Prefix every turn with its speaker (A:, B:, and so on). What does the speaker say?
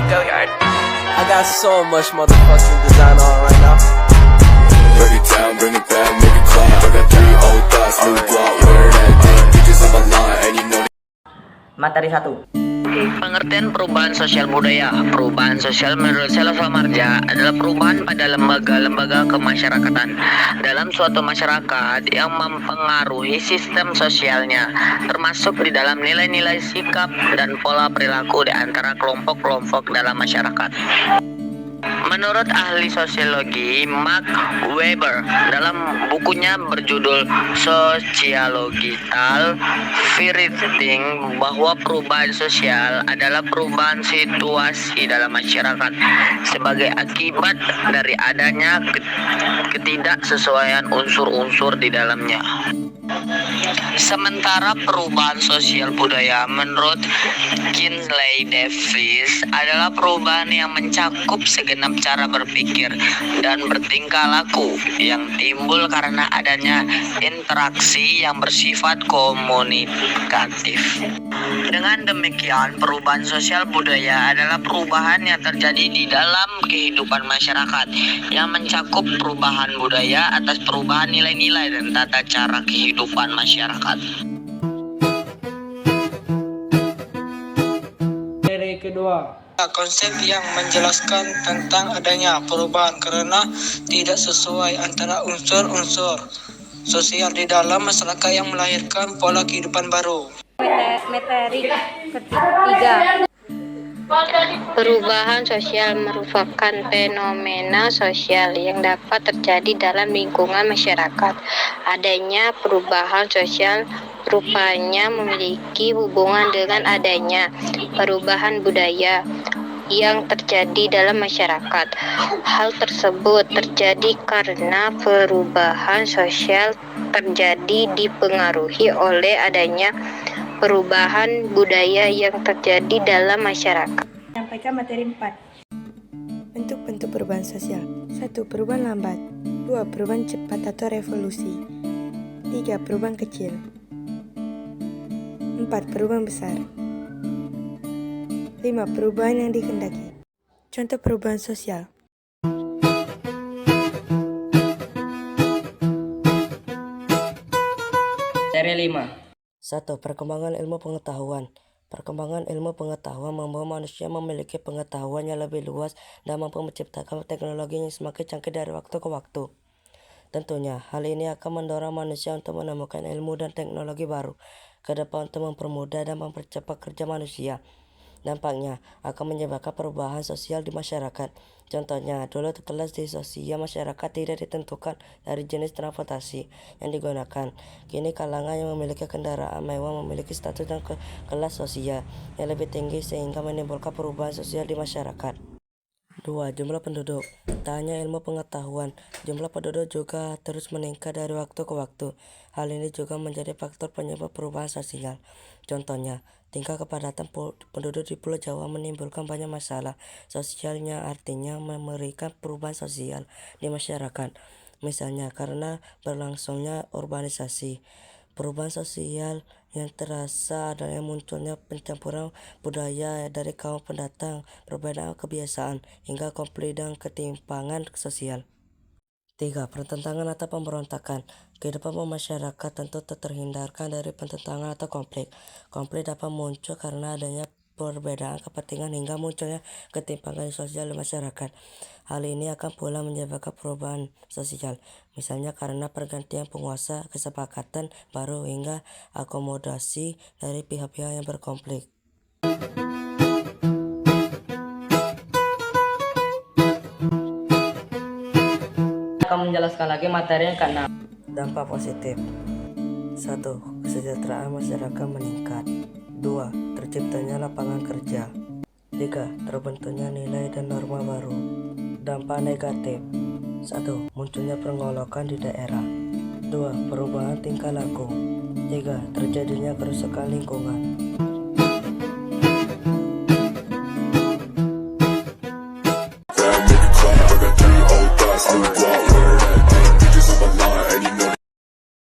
A: Go yard. I got so much motherfucking design on right now.
B: Break it down, bring it back, make it clap. I got 3 old thoughts, new block, where that thing. Bitches on my line, and you know.
C: Materi 1.
D: Pengertian perubahan sosial budaya. Perubahan sosial menurut Selva Marja adalah perubahan pada lembaga-lembaga kemasyarakatan dalam suatu masyarakat yang mempengaruhi sistem sosialnya, termasuk di dalam nilai-nilai sikap dan pola perilaku di antara kelompok-kelompok dalam masyarakat. Menurut ahli sosiologi Mark Weber dalam bukunya berjudul Sociological Fitting bahwa perubahan sosial adalah perubahan situasi dalam masyarakat sebagai akibat dari adanya ketidaksesuaian unsur-unsur di dalamnya. Sementara perubahan sosial budaya menurut Kinley Davis adalah perubahan yang mencakup segenap cara berpikir dan bertingkah laku yang timbul karena adanya interaksi yang bersifat komunikatif. Dengan demikian, perubahan sosial budaya adalah perubahan yang terjadi di dalam kehidupan masyarakat yang mencakup perubahan budaya atas perubahan nilai-nilai dan tata cara kehidupan masyarakat.
E: Materi kedua. Konsep yang menjelaskan tentang adanya perubahan karena tidak sesuai antara unsur-unsur sosial di dalam masyarakat yang melahirkan pola kehidupan baru.
F: Materi ketiga.
G: Perubahan sosial merupakan fenomena sosial yang dapat terjadi dalam lingkungan masyarakat. Adanya perubahan sosial rupanya memiliki hubungan dengan adanya perubahan budaya yang terjadi dalam masyarakat. Hal tersebut terjadi karena perubahan sosial terjadi dipengaruhi oleh adanya perubahan budaya yang terjadi dalam masyarakat.
F: Sampaikan materi 4.
H: Bentuk-bentuk perubahan sosial. 1. Perubahan lambat. 2. Perubahan cepat atau revolusi. 3. Perubahan kecil. 4. Perubahan besar. 5. Perubahan yang dikehendaki. Contoh perubahan sosial.
C: Materi 5.
I: 1. Perkembangan ilmu pengetahuan. Perkembangan ilmu pengetahuan membawa manusia memiliki pengetahuan yang lebih luas dan mampu menciptakan teknologi yang semakin canggih dari waktu ke waktu. Tentunya, hal ini akan mendorong manusia untuk menemukan ilmu dan teknologi baru ke depan untuk mempermudah dan mempercepat kerja manusia. Dampaknya akan menyebabkan perubahan sosial di masyarakat. Contohnya, dulu kelas di sosial masyarakat tidak ditentukan dari jenis transportasi yang digunakan. Kini kalangan yang memiliki kendaraan mewah memiliki status dan kelas sosial yang lebih tinggi sehingga menimbulkan perubahan sosial di masyarakat. 2. Jumlah penduduk. Tak hanya ilmu pengetahuan, jumlah penduduk juga terus meningkat dari waktu ke waktu. Hal ini juga menjadi faktor penyebab perubahan sosial. Contohnya, tingkat kepadatan penduduk di Pulau Jawa menimbulkan banyak masalah sosialnya, artinya memberikan perubahan sosial di masyarakat. Misalnya karena berlangsungnya urbanisasi. Perubahan sosial yang terasa adalah munculnya pencampuran budaya dari kaum pendatang, perbedaan kebiasaan, hingga konflik dan ketimpangan sosial. 3. Pertentangan atau pemberontakan. Kehidupan masyarakat tentu tak terhindarkan dari pertentangan atau konflik. Konflik dapat muncul karena adanya perbedaan kepentingan hingga munculnya ketimpangan sosial di masyarakat. Hal ini akan pula menyebabkan perubahan sosial, misalnya karena pergantian penguasa, kesepakatan baru hingga akomodasi dari pihak-pihak yang berkonflik.
C: Akan menjelaskan lagi materi yang ke-6.
I: Dampak positif. 1. Kesejahteraan masyarakat meningkat. 2. Terciptanya lapangan kerja. 3. Terbentuknya nilai dan norma baru. Dampak negatif. 1. Munculnya penggolokan di daerah. 2. Perubahan tingkah laku. 3. Terjadinya kerusakan lingkungan.